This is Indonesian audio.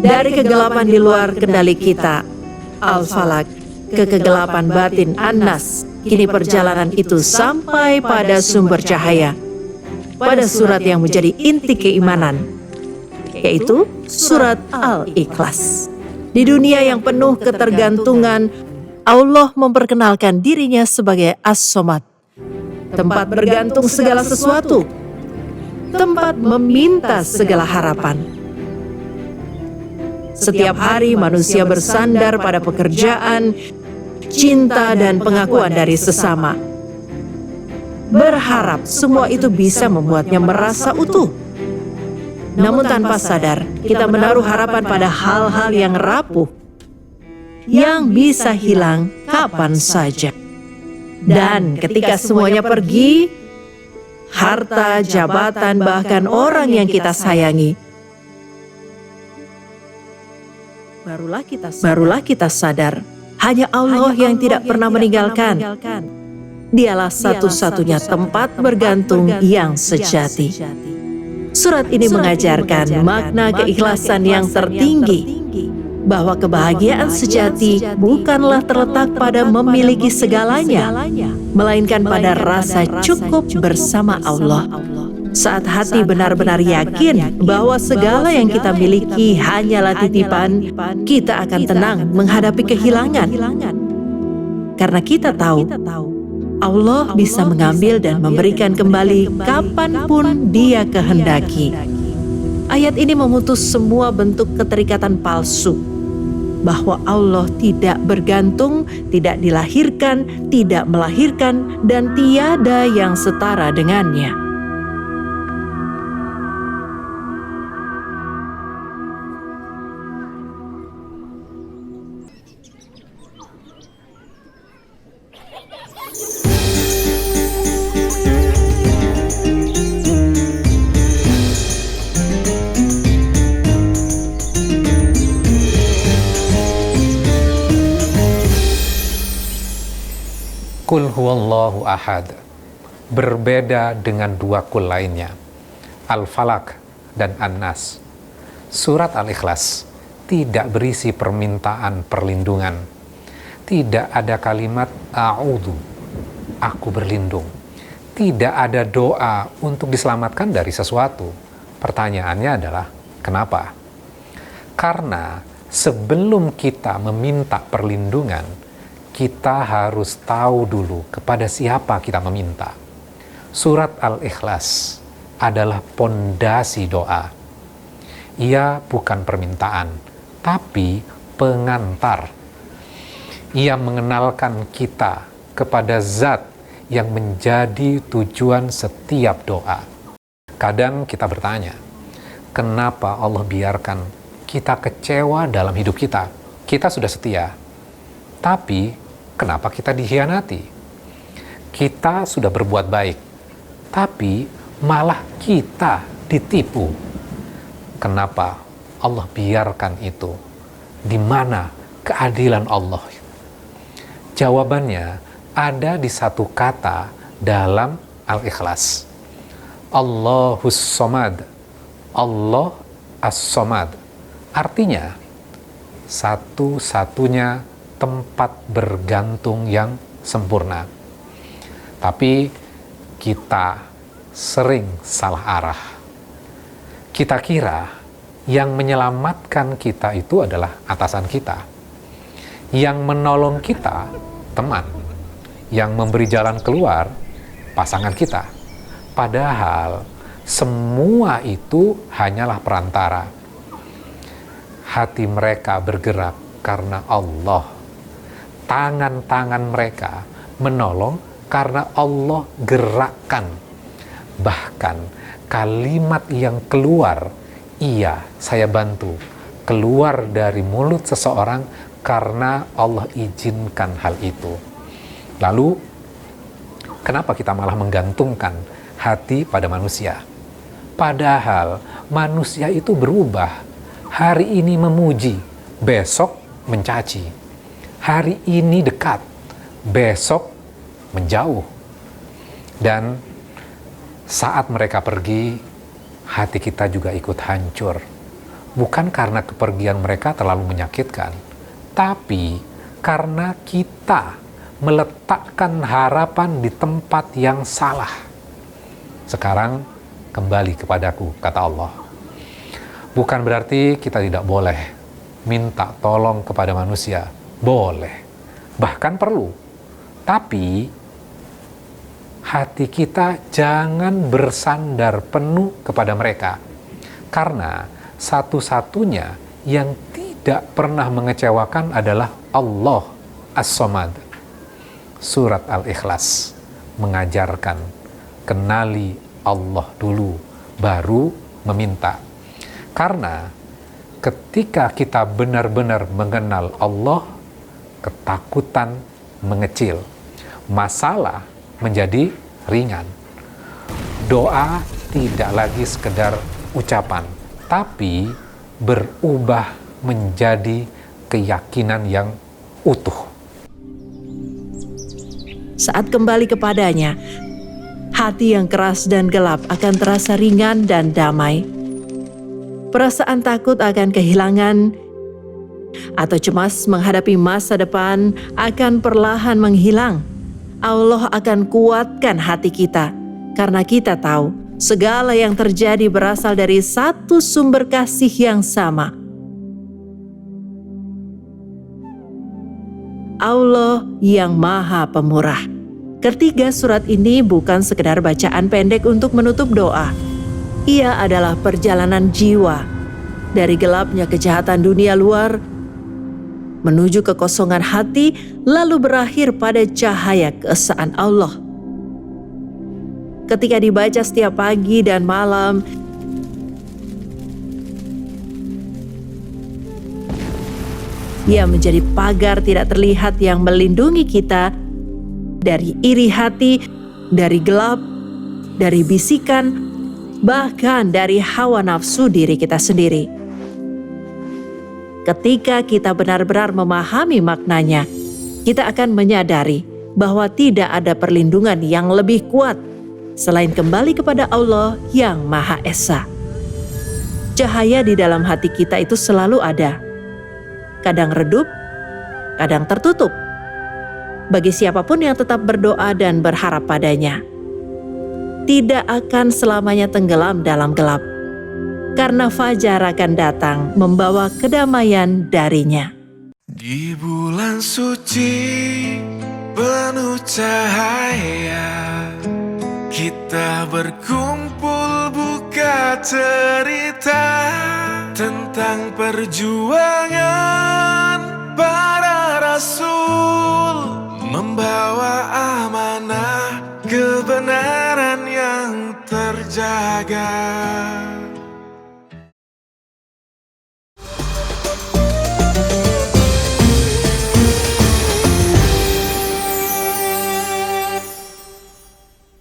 dari kegelapan di luar kendali kita, Al-Falaq, ke kegelapan batin An-Nas. Kini perjalanan itu sampai pada sumber cahaya, pada surat yang menjadi inti keimanan, yaitu surat Al-Ikhlas. Di dunia yang penuh ketergantungan, Allah memperkenalkan dirinya sebagai As-Somad, tempat bergantung segala sesuatu, tempat meminta segala harapan. Setiap hari manusia bersandar pada pekerjaan, cinta, dan pengakuan dari sesama, berharap semua itu bisa membuatnya merasa utuh. Namun tanpa sadar, kita menaruh harapan pada hal-hal yang rapuh, yang bisa hilang kapan saja. Dan ketika semuanya pergi, harta, jabatan, bahkan orang yang kita sayangi, barulah kita sadar, hanya Allah yang tidak pernah meninggalkan. Dialah satu-satunya tempat bergantung yang sejati. Surat ini mengajarkan makna keikhlasan yang tertinggi, bahwa kebahagiaan sejati bukanlah terletak pada memiliki segalanya, melainkan pada rasa cukup bersama Allah. Saat hati benar-benar yakin bahwa segala yang kita miliki hanyalah titipan, kita akan tenang menghadapi kehilangan. Karena kita tahu Allah bisa mengambil dan memberikan kembali kapanpun Dia kehendaki. Ayat ini memutus semua bentuk keterikatan palsu, bahwa Allah tidak bergantung, tidak dilahirkan, tidak melahirkan, dan tiada yang setara dengannya. Qul huwallahu ahad, berbeda dengan dua kul lainnya, Al-Falaq dan An-Nas. Surat Al-Ikhlas tidak berisi permintaan perlindungan. Tidak ada kalimat a'udhu, aku berlindung. Tidak ada doa untuk diselamatkan dari sesuatu. Pertanyaannya adalah, kenapa? Karena sebelum kita meminta perlindungan, kita harus tahu dulu kepada siapa kita meminta. Surat Al-Ikhlas adalah pondasi doa. Ia bukan permintaan, tapi pengantar. Ia mengenalkan kita kepada zat yang menjadi tujuan setiap doa. Kadang kita bertanya, kenapa Allah biarkan kita kecewa dalam hidup kita? Kita sudah setia, tapi kenapa kita dikhianati? Kita sudah berbuat baik, tapi malah kita ditipu. Kenapa Allah biarkan itu? Di mana keadilan Allah? Jawabannya ada di satu kata dalam Al-Ikhlas. Allahus Somad. Allah As-Somad. Artinya, satu-satunya tempat bergantung yang sempurna. Tapi kita sering salah arah. Kita kira yang menyelamatkan kita itu adalah atasan kita. Yang menolong kita, teman. Yang memberi jalan keluar, pasangan kita. Padahal semua itu hanyalah perantara. Hati mereka bergerak karena Allah. Tangan-tangan mereka menolong karena Allah gerakkan. Bahkan kalimat yang keluar, iya saya bantu, keluar dari mulut seseorang karena Allah izinkan hal itu. Lalu, kenapa kita malah menggantungkan hati pada manusia? Padahal manusia itu berubah. Hari ini memuji, besok mencaci. Hari ini dekat, besok menjauh. Dan saat mereka pergi, hati kita juga ikut hancur. bukan karena kepergian mereka terlalu menyakitkan, tapi karena kita meletakkan harapan di tempat yang salah. Sekarang kembali kepadaku, kata Allah. Bukan berarti kita tidak boleh minta tolong kepada manusia. Boleh, bahkan perlu. Tapi hati kita jangan bersandar penuh kepada mereka. Karena satu-satunya yang tidak pernah mengecewakan adalah Allah As-Samad. Surat Al-Ikhlas mengajarkan, kenali Allah dulu, baru meminta. Karena ketika kita benar-benar mengenal Allah, ketakutan mengecil, masalah menjadi ringan. Doa tidak lagi sekedar ucapan, tapi berubah menjadi keyakinan yang utuh. Saat kembali kepadanya, hati yang keras dan gelap akan terasa ringan dan damai. Perasaan takut akan kehilangan atau cemas menghadapi masa depan akan perlahan menghilang. Allah akan kuatkan hati kita karena kita tahu segala yang terjadi berasal dari satu sumber kasih yang sama. Allah yang Maha Pemurah. Ketiga surat ini bukan sekedar bacaan pendek untuk menutup doa. Ia adalah perjalanan jiwa dari gelapnya kejahatan dunia luar menuju kekosongan hati, lalu berakhir pada cahaya keesaan Allah. Ketika dibaca setiap pagi dan malam, ia menjadi pagar tidak terlihat yang melindungi kita dari iri hati, dari gelap, dari bisikan, bahkan dari hawa nafsu diri kita sendiri. Ketika kita benar-benar memahami maknanya, kita akan menyadari bahwa tidak ada perlindungan yang lebih kuat selain kembali kepada Allah yang Maha Esa. Cahaya di dalam hati kita itu selalu ada, kadang redup, kadang tertutup. Bagi siapapun yang tetap berdoa dan berharap padanya, tidak akan selamanya tenggelam dalam gelap. Karena fajar akan datang membawa kedamaian darinya. Di bulan suci penuh cahaya, kita berkumpul buka cerita tentang perjuangan para rasul, membawa amanah kebenaran yang terjaga.